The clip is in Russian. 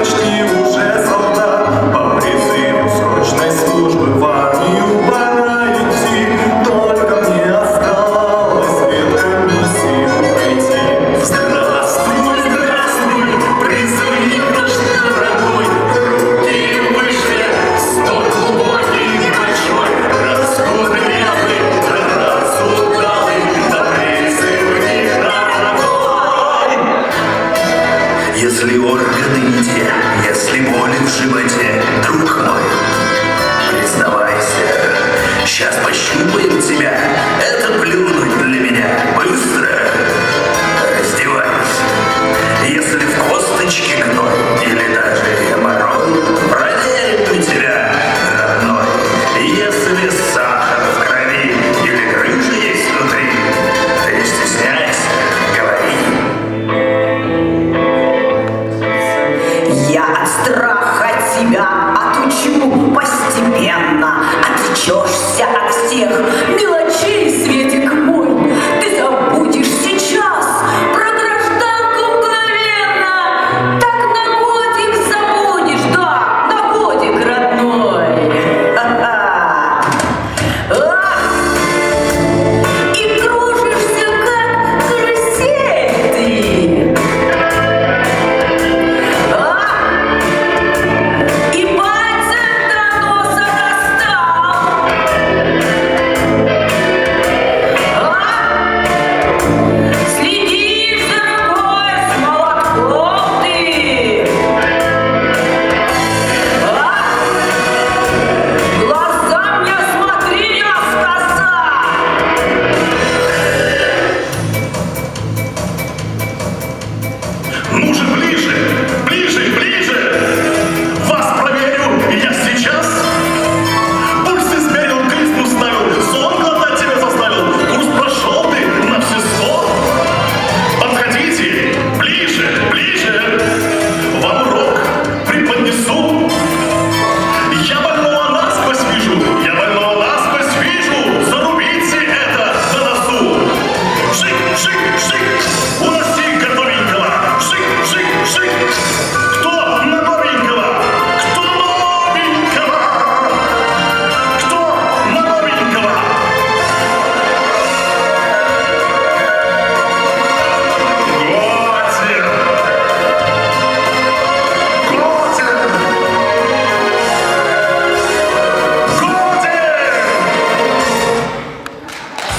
почти уже солдат. По призыву срочной службы в армию пора идти. Только мне осталось веткомиссию пройти. Здравствуй, здравствуй, призывник наш дорогой. Руки выше, стол глубокий и большой. Раскудрявый, разудалый, да призывник дорогой. Если органы не те, если боли в животе, друг мой, признавайся, сейчас пощупаем тебя.